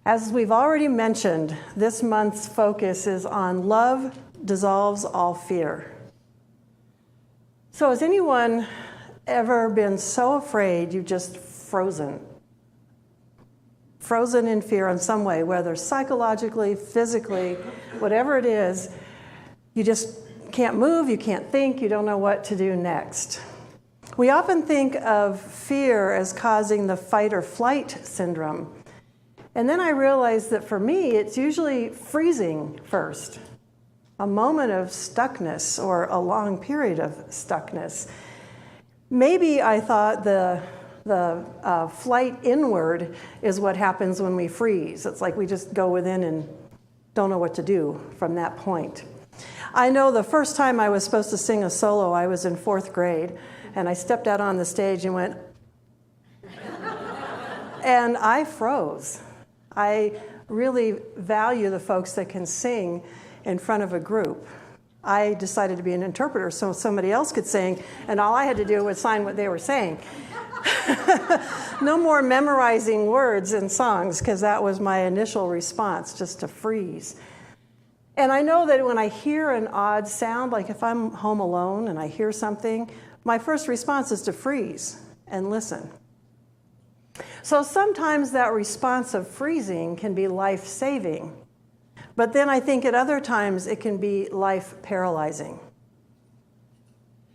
As we've already mentioned, this month's focus is on love dissolves all fear. So has anyone ever been so afraid you've just frozen? Frozen in fear in some way, whether psychologically, physically, whatever it is, you just can't move, you can't think, you don't know what to do next. We often think of fear as causing the fight or flight syndrome. And then I realized that for me, it's usually freezing first, a moment of stuckness or a long period of stuckness. Maybe I thought the flight inward is what happens when we freeze. It's like we just go within and don't know what to do from that point. I know the first time I was supposed to sing a solo, I was in 4th grade, and I stepped out on the stage and went, and I froze. I really value the folks that can sing in front of a group. I decided to be an interpreter so somebody else could sing, and all I had to do was sign what they were saying. No more memorizing words and songs, because that was my initial response, just to freeze. And I know that when I hear an odd sound, like if I'm home alone and I hear something, my first response is to freeze and listen. So sometimes that response of freezing can be life-saving, but then I think at other times it can be life-paralyzing.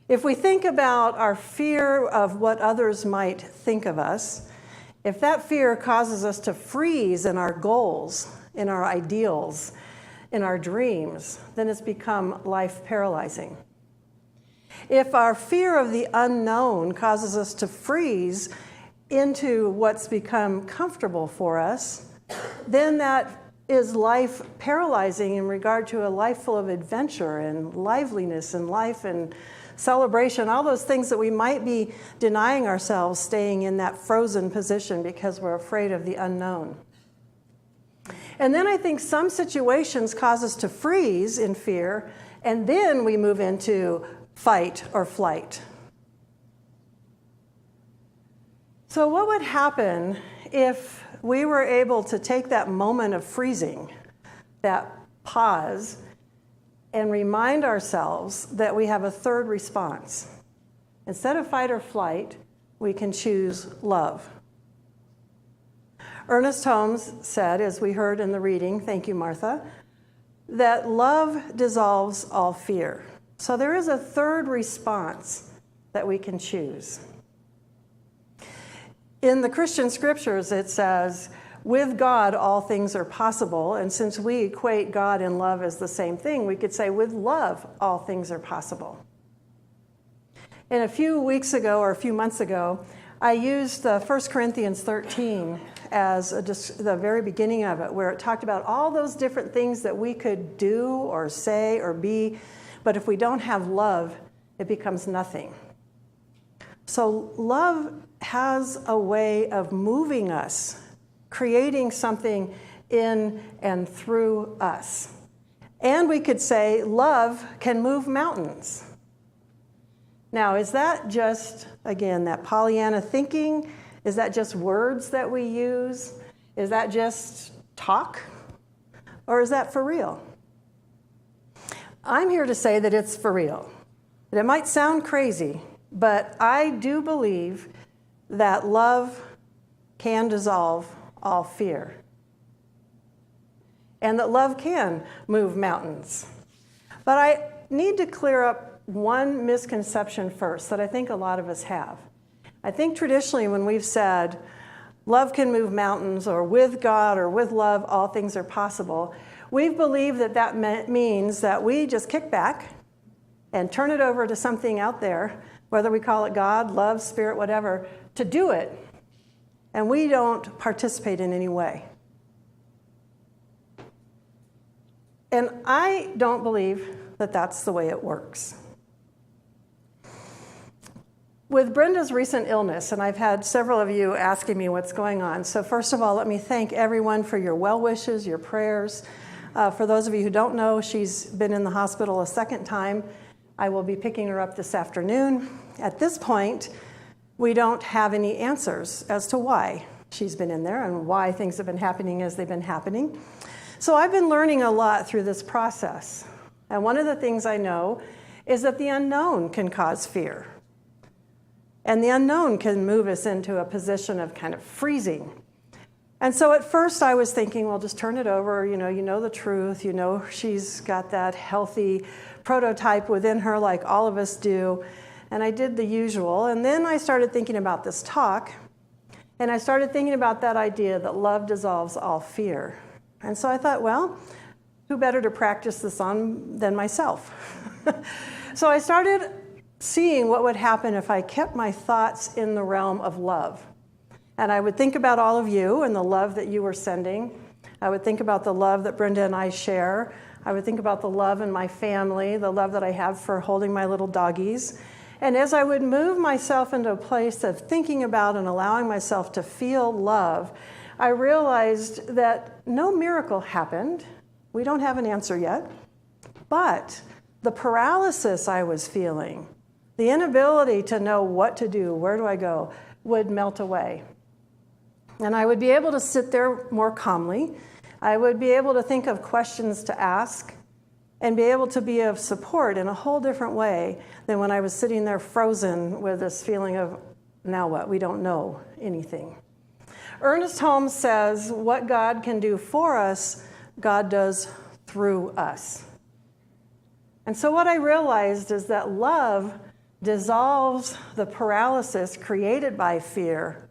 If we think about our fear of what others might think of us, if that fear causes us to freeze in our goals, in our ideals, in our dreams, then it's become life-paralyzing. If our fear of the unknown causes us to freeze into what's become comfortable for us, then that is life paralyzing in regard to a life full of adventure and liveliness and life and celebration, all those things that we might be denying ourselves, staying in that frozen position because we're afraid of the unknown. And then I think some situations cause us to freeze in fear, and then we move into fight or flight. So what would happen if we were able to take that moment of freezing, that pause, and remind ourselves that we have a third response? Instead of fight or flight, we can choose love. Ernest Holmes said, as we heard in the reading, thank you, Martha, that love dissolves all fear. So there is a third response that we can choose. In the Christian scriptures, it says, with God, all things are possible. And since we equate God and love as the same thing, we could say, with love, all things are possible. And a few weeks ago, or a few months ago, I used 1 Corinthians 13 as the very beginning of it, where it talked about all those different things that we could do or say or be, but if we don't have love, it becomes nothing. So love has a way of moving us, creating something in and through us. And we could say love can move mountains. Now, is that just, again, that Pollyanna thinking? Is that just words that we use? Is that just talk? Or is that for real? I'm here to say that it's for real. That it might sound crazy, but I do believe that love can dissolve all fear. And that love can move mountains. But I need to clear up one misconception first that I think a lot of us have. I think traditionally when we've said love can move mountains, or with God or with love all things are possible, we've believed that means that we just kick back and turn it over to something out there, whether we call it God, love, spirit, whatever, to do it. And we don't participate in any way. And I don't believe that that's the way it works. With Brenda's recent illness, and I've had several of you asking me what's going on. So first of all, let me thank everyone for your well wishes, your prayers. For those of you who don't know, she's been in the hospital a second time. I will be picking her up this afternoon. At this point, we don't have any answers as to why she's been in there and why things have been happening as they've been happening. So I've been learning a lot through this process. And one of the things I know is that the unknown can cause fear. And the unknown can move us into a position of kind of freezing. And so at first I was thinking, well, just turn it over. You know the truth. You know she's got that healthy prototype within her like all of us do. And I did the usual. And then I started thinking about this talk. And I started thinking about that idea that love dissolves all fear. And so I thought, well, who better to practice this on than myself? So I started seeing what would happen if I kept my thoughts in the realm of love. And I would think about all of you and the love that you were sending. I would think about the love that Brenda and I share. I would think about the love in my family, the love that I have for holding my little doggies. And as I would move myself into a place of thinking about and allowing myself to feel love, I realized that no miracle happened. We don't have an answer yet. But the paralysis I was feeling, the inability to know what to do, where do I go, would melt away. And I would be able to sit there more calmly. I would be able to think of questions to ask and be able to be of support in a whole different way than when I was sitting there frozen with this feeling of, now what? We don't know anything. Ernest Holmes says, what God can do for us, God does through us. And so what I realized is that love dissolves the paralysis created by fear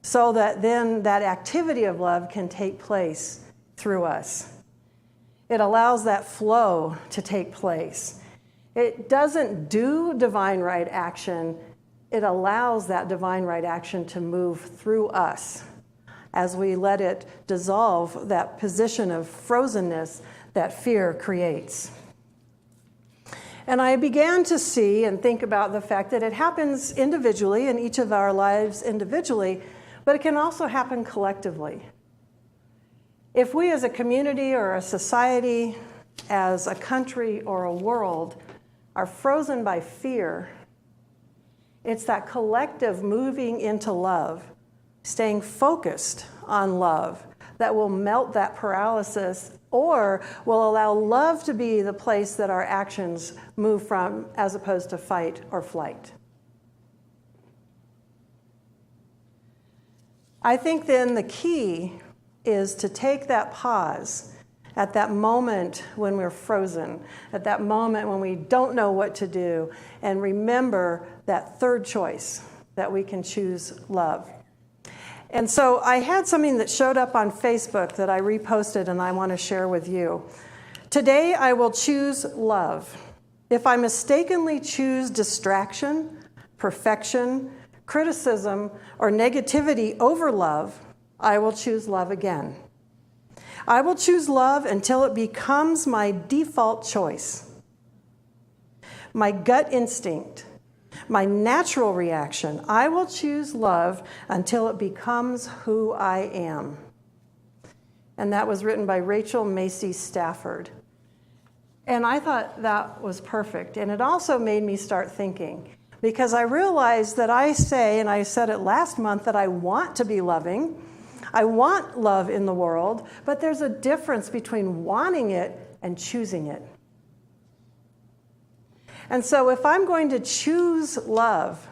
so that then that activity of love can take place through us. It allows that flow to take place. It doesn't do divine right action. It allows that divine right action to move through us as we let it dissolve that position of frozenness that fear creates. And I began to see and think about the fact that it happens individually in each of our lives individually, but it can also happen collectively. If we as a community or a society, as a country or a world, are frozen by fear, it's that collective moving into love, staying focused on love, that will melt that paralysis or will allow love to be the place that our actions move from as opposed to fight or flight. I think then the key is to take that pause at that moment when we're frozen, at that moment when we don't know what to do, and remember that third choice, that we can choose love. And so I had something that showed up on Facebook that I reposted and I want to share with you. Today I will choose love. If I mistakenly choose distraction, perfection, criticism, or negativity over love, I will choose love again. I will choose love until it becomes my default choice, my gut instinct, my natural reaction. I will choose love until it becomes who I am. And that was written by Rachel Macy Stafford. And I thought that was perfect. And it also made me start thinking, because I realized that I say, and I said it last month, that I want to be loving. I want love in the world, but there's a difference between wanting it and choosing it. And so if I'm going to choose love,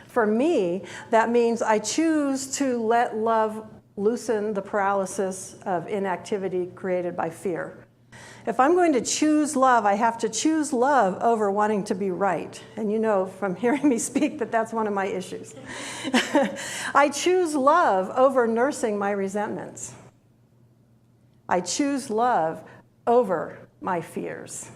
for me, that means I choose to let love loosen the paralysis of inactivity created by fear. If I'm going to choose love, I have to choose love over wanting to be right. And you know from hearing me speak that that's one of my issues. I choose love over nursing my resentments. I choose love over my fears.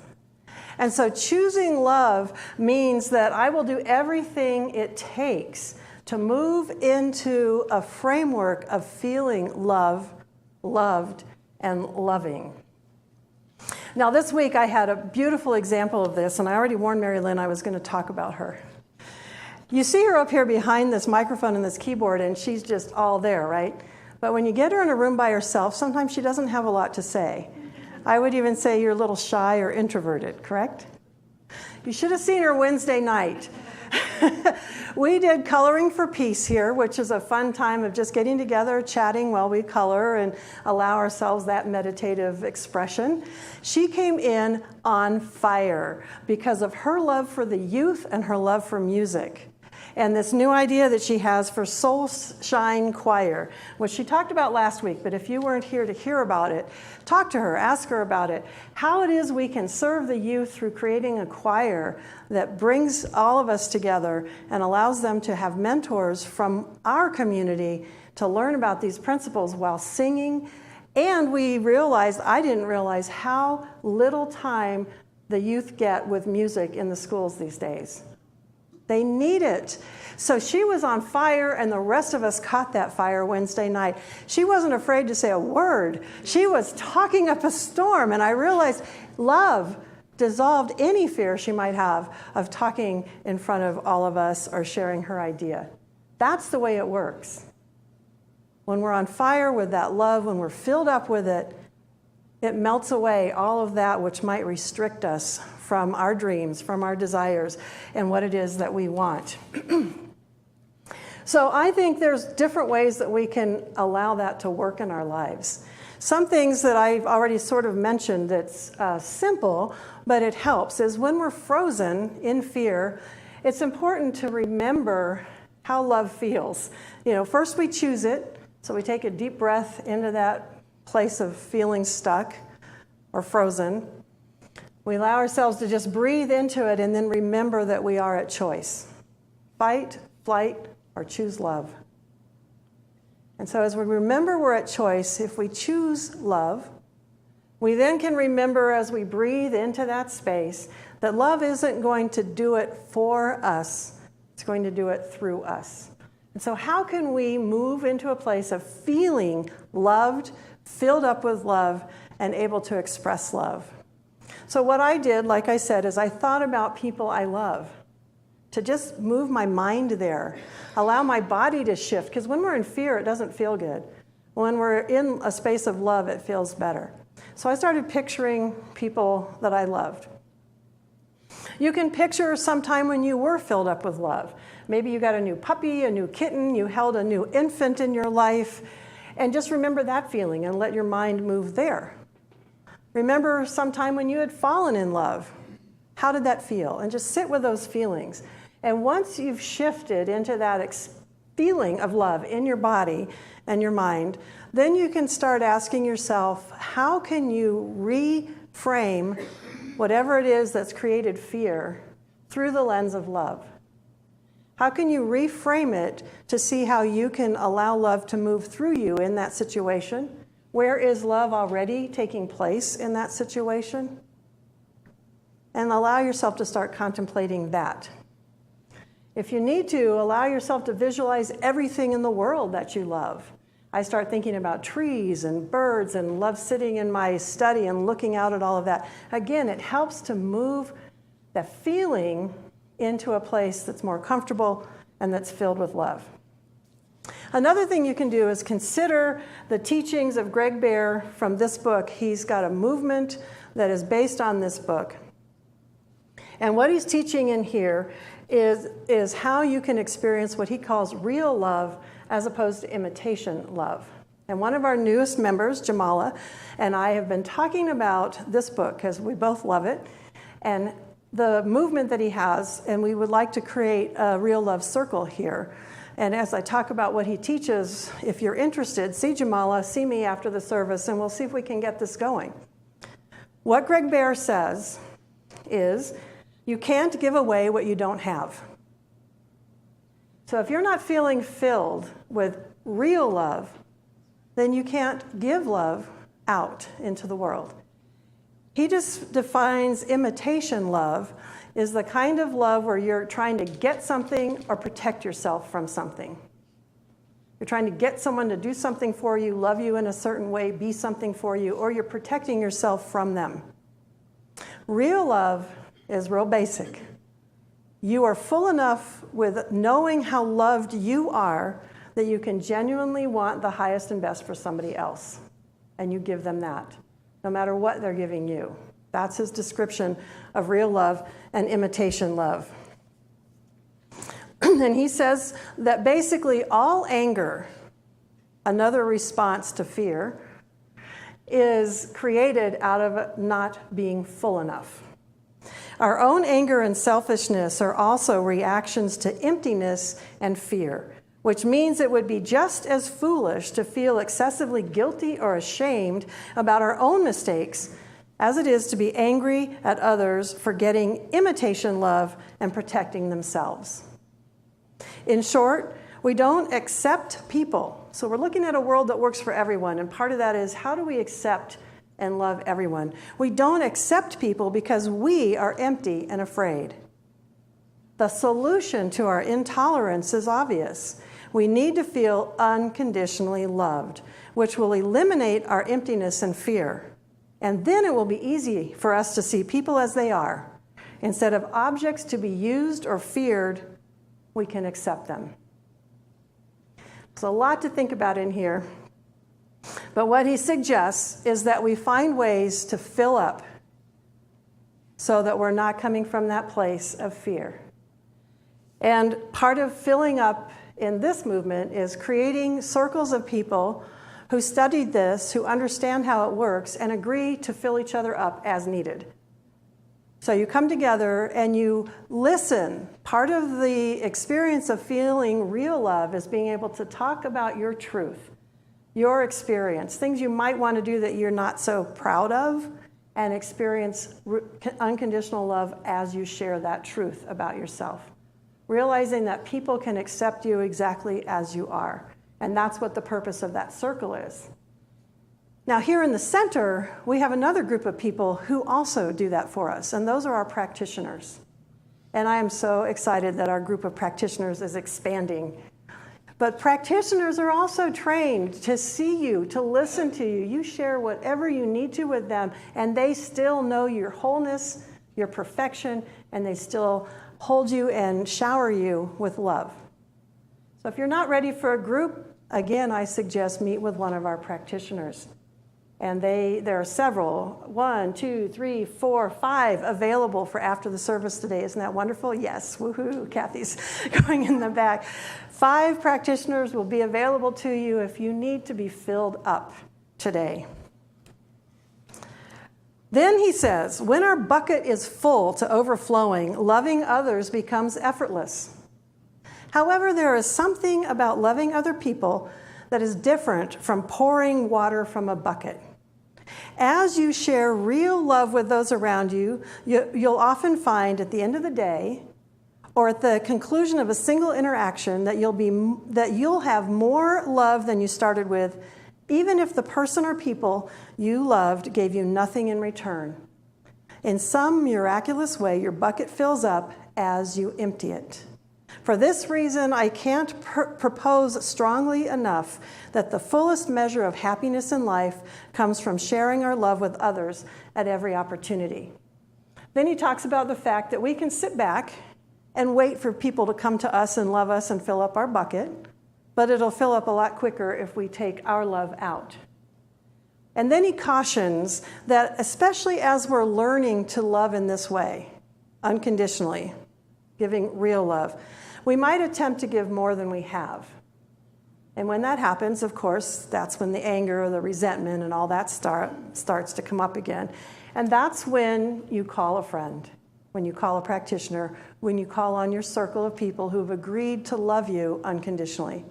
And so choosing love means that I will do everything it takes to move into a framework of feeling love, loved, and loving. Now, this week I had a beautiful example of this, and I already warned Mary Lynn I was going to talk about her. You see her up here behind this microphone and this keyboard, and she's just all there, right? But when you get her in a room by herself, sometimes she doesn't have a lot to say. I would even say you're a little shy or introverted, correct? You should have seen her Wednesday night. we did Coloring for Peace here, which is a fun time of just getting together, chatting while we color and allow ourselves that meditative expression. She came in on fire because of her love for the youth and her love for music. And this new idea that she has for Soul Shine Choir, which she talked about last week, but if you weren't here to hear about it, talk to her, ask her about it. How it is we can serve the youth through creating a choir that brings all of us together and allows them to have mentors from our community to learn about these principles while singing. And we realized, I didn't realize how little time the youth get with music in the schools these days. They need it. So she was on fire, and the rest of us caught that fire Wednesday night. She wasn't afraid to say a word. She was talking up a storm, and I realized love dissolved any fear she might have of talking in front of all of us or sharing her idea. That's the way it works. When we're on fire with that love, when we're filled up with it, it melts away all of that which might restrict us from our dreams, from our desires, and what it is that we want. So I think there's different ways that we can allow that to work in our lives. Some things that I've already sort of mentioned that's simple, but it helps, is when we're frozen in fear, it's important to remember how love feels. First we choose it, so we take a deep breath into that place of feeling stuck or frozen. We allow ourselves to just breathe into it and then remember that we are at choice. Fight, flight, or choose love. And so as we remember we're at choice, if we choose love, we then can remember as we breathe into that space that love isn't going to do it for us, it's going to do it through us. And so how can we move into a place of feeling loved, filled up with love, and able to express love? So what I did, like I said, is I thought about people I love, to just move my mind there, allow my body to shift, because when we're in fear, it doesn't feel good. When we're in a space of love, it feels better. So I started picturing people that I loved. You can picture some time when you were filled up with love. Maybe you got a new puppy, a new kitten, you held a new infant in your life, and just remember that feeling and let your mind move there. Remember some time when you had fallen in love. How did that feel? And just sit with those feelings. And once you've shifted into that feeling of love in your body and your mind, then you can start asking yourself, how can you reframe whatever it is that's created fear through the lens of love? How can you reframe it to see how you can allow love to move through you in that situation? Where is love already taking place in that situation? And allow yourself to start contemplating that. If you need to, allow yourself to visualize everything in the world that you love. I start thinking about trees and birds and love sitting in my study and looking out at all of that. Again, it helps to move the feeling into a place that's more comfortable and that's filled with love. Another thing you can do is consider the teachings of Greg Bear from this book. He's got a movement that is based on this book. And what he's teaching in here is how you can experience what he calls real love as opposed to imitation love. And one of our newest members, Jamala, and I have been talking about this book because we both love it, and the movement that he has, and we would like to create a real love circle here. And as I talk about what he teaches, if you're interested, see Jamala, see me after the service, and we'll see if we can get this going. What Greg Bear says is, you can't give away what you don't have. So if you're not feeling filled with real love, then you can't give love out into the world. He just defines imitation love is the kind of love where you're trying to get something or protect yourself from something. You're trying to get someone to do something for you, love you in a certain way, be something for you, or you're protecting yourself from them. Real love is real basic. You are full enough with knowing how loved you are that you can genuinely want the highest and best for somebody else. And you give them that, no matter what they're giving you. That's his description of real love and imitation love. And he says that basically all anger, another response to fear, is created out of not being full enough. Our own anger and selfishness are also reactions to emptiness and fear, which means it would be just as foolish to feel excessively guilty or ashamed about our own mistakes as it is to be angry at others for getting imitation love and protecting themselves. In short, we don't accept people. So we're looking at a world that works for everyone, and part of that is how do we accept and love everyone? We don't accept people because we are empty and afraid. The solution to our intolerance is obvious. We need to feel unconditionally loved, which will eliminate our emptiness and fear. And then it will be easy for us to see people as they are. Instead of objects to be used or feared, we can accept them. There's a lot to think about in here. But what he suggests is that we find ways to fill up so that we're not coming from that place of fear. And part of filling up in this movement is creating circles of people who studied this, who understand how it works, and agree to fill each other up as needed. So you come together and you listen. Part of the experience of feeling real love is being able to talk about your truth, your experience, things you might want to do that you're not so proud of, and experience unconditional love as you share that truth about yourself. Realizing that people can accept you exactly as you are. And that's what the purpose of that circle is. Now, here in the center, we have another group of people who also do that for us, and those are our practitioners. And I am so excited that our group of practitioners is expanding. But practitioners are also trained to see you, to listen to you. You share whatever you need to with them, and they still know your wholeness, your perfection, and they still hold you and shower you with love. So if you're not ready for a group, again, I suggest meet with one of our practitioners. And there are several, 1, 2, 3, 4, 5 available for after the service today. Isn't that wonderful? Yes, woohoo, Kathy's going in the back. 5 practitioners will be available to you if you need to be filled up today. Then he says, when our bucket is full to overflowing, loving others becomes effortless. However, there is something about loving other people that is different from pouring water from a bucket. As you share real love with those around you, you'll often find at the end of the day, or at the conclusion of a single interaction, that you'll have more love than you started with, even if the person or people you loved gave you nothing in return. In some miraculous way, your bucket fills up as you empty it. For this reason, I can't propose strongly enough that the fullest measure of happiness in life comes from sharing our love with others at every opportunity. Then he talks about the fact that we can sit back and wait for people to come to us and love us and fill up our bucket, but it'll fill up a lot quicker if we take our love out. And then he cautions that especially as we're learning to love in this way, unconditionally, giving real love, we might attempt to give more than we have. And when that happens, of course, that's when the anger or the resentment and all that starts to come up again. And that's when you call a friend, when you call a practitioner, when you call on your circle of people who've agreed to love you unconditionally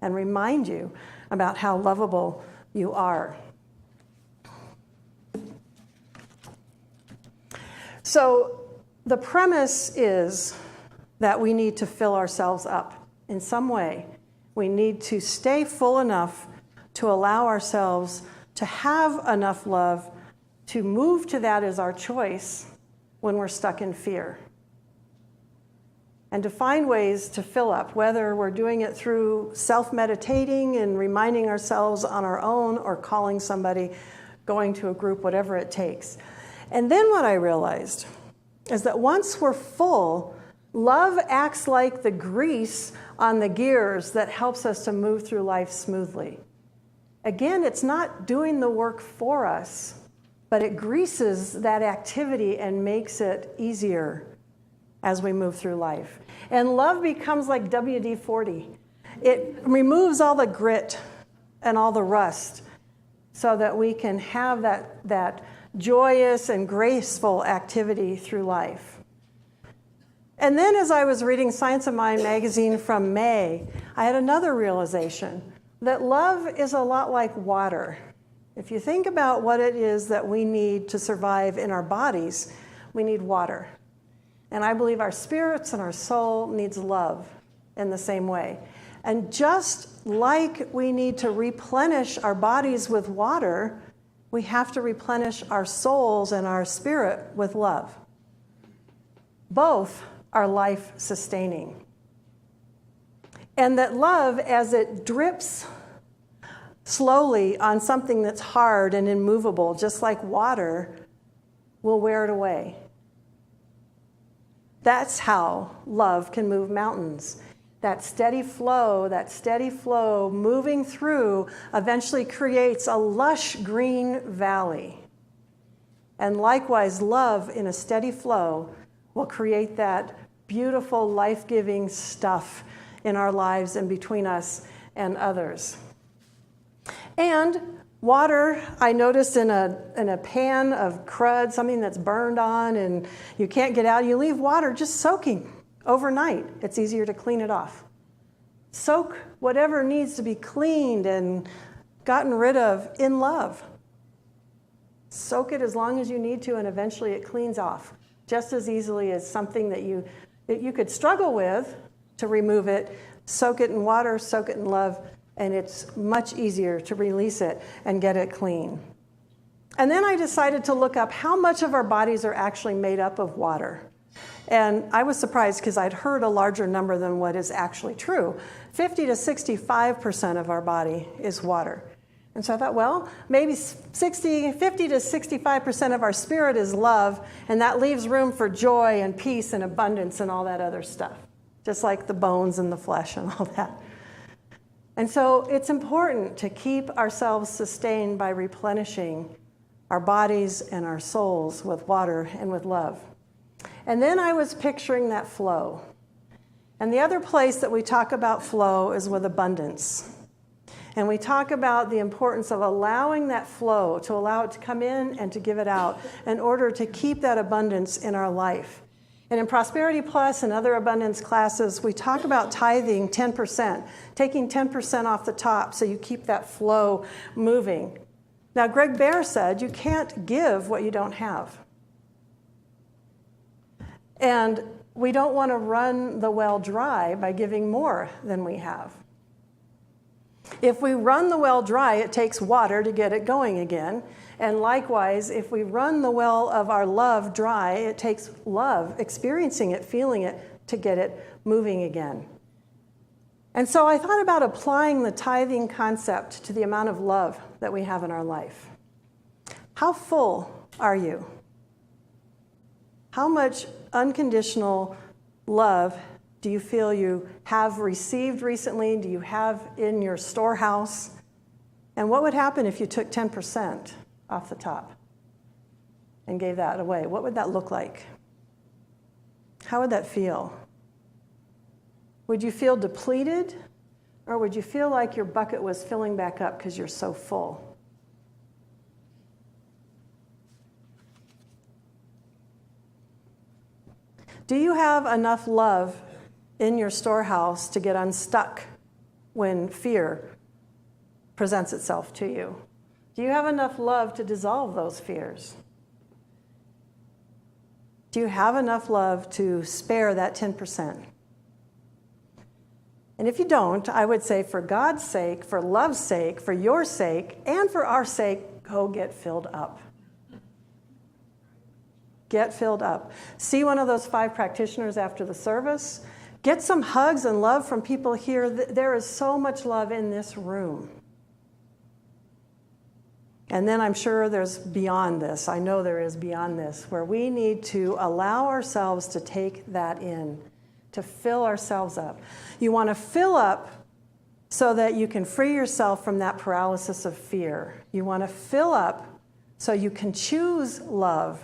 and remind you about how lovable you are. So the premise is that we need to fill ourselves up in some way. We need to stay full enough to allow ourselves to have enough love to move to that as our choice when we're stuck in fear. And to find ways to fill up, whether we're doing it through self-meditating and reminding ourselves on our own or calling somebody, going to a group, whatever it takes. And then what I realized is that once we're full, love acts like the grease on the gears that helps us to move through life smoothly. Again, it's not doing the work for us, but it greases that activity and makes it easier as we move through life. And love becomes like WD-40. It removes all the grit and all the rust so that we can have that joyous and graceful activity through life. And then as I was reading Science of Mind magazine from May, I had another realization that love is a lot like water. If you think about what it is that we need to survive in our bodies, we need water. And I believe our spirits and our soul needs love in the same way. And just like we need to replenish our bodies with water, we have to replenish our souls and our spirit with love. Both are life-sustaining. And that love, as it drips slowly on something that's hard and immovable, just like water, will wear it away. That's how love can move mountains. That steady flow moving through eventually creates a lush green valley. And likewise, love in a steady flow will create that beautiful, life-giving stuff in our lives and between us and others. And water, I noticed in a pan of crud, something that's burned on and you can't get out, you leave water just soaking overnight. It's easier to clean it off. Soak whatever needs to be cleaned and gotten rid of in love. Soak it as long as you need to, and eventually it cleans off just as easily as something that you could struggle with to remove it. Soak it in water, soak it in love, and it's much easier to release it and get it clean. And then I decided to look up how much of our bodies are actually made up of water. And I was surprised because I'd heard a larger number than what is actually true. 50 to 65% of our body is water. And so I thought, well, maybe 50 to 65% of our spirit is love, and that leaves room for joy and peace and abundance and all that other stuff, just like the bones and the flesh and all that. And so it's important to keep ourselves sustained by replenishing our bodies and our souls with water and with love. And then I was picturing that flow. And the other place that we talk about flow is with abundance. And we talk about the importance of allowing that flow, to allow it to come in and to give it out in order to keep that abundance in our life. And in Prosperity Plus and other abundance classes, we talk about tithing 10%, taking 10% off the top so you keep that flow moving. Now, Greg Bear said you can't give what you don't have. And we don't want to run the well dry by giving more than we have. If we run the well dry, it takes water to get it going again. And likewise, if we run the well of our love dry, it takes love, experiencing it, feeling it, to get it moving again. And so I thought about applying the tithing concept to the amount of love that we have in our life. How full are you? How much unconditional love do you feel you have received recently? Do you have in your storehouse? And what would happen if you took 10% off the top and gave that away? What would that look like? How would that feel? Would you feel depleted, or would you feel like your bucket was filling back up because you're so full? Do you have enough love in your storehouse to get unstuck when fear presents itself to you? Do you have enough love to dissolve those fears? Do you have enough love to spare that 10%? And if you don't, I would say for God's sake, for love's sake, for your sake, and for our sake, go get filled up. Get filled up. See one of those 5 practitioners after the service. Get some hugs and love from people here. There is so much love in this room. And then I'm sure there's beyond this. I know there is beyond this, where we need to allow ourselves to take that in, to fill ourselves up. You want to fill up so that you can free yourself from that paralysis of fear. You want to fill up so you can choose love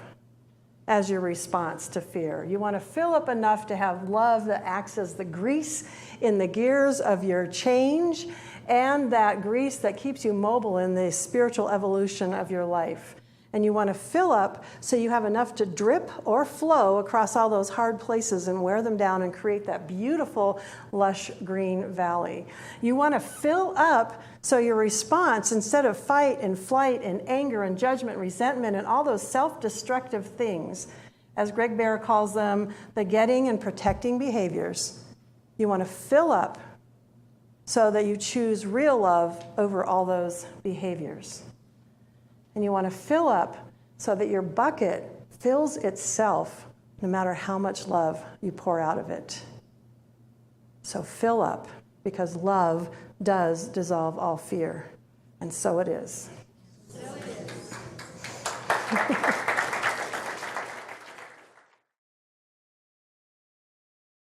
as your response to fear. You want to fill up enough to have love that acts as the grease in the gears of your change, and that grease that keeps you mobile in the spiritual evolution of your life. And you want to fill up so you have enough to drip or flow across all those hard places and wear them down and create that beautiful, lush green valley. You want to fill up so your response, instead of fight and flight and anger and judgment, resentment, and all those self-destructive things, as Greg Bear calls them, the getting and protecting behaviors, you want to fill up so that you choose real love over all those behaviors. And you want to fill up so that your bucket fills itself no matter how much love you pour out of it. So fill up, because love does dissolve all fear. And so it is. So it is.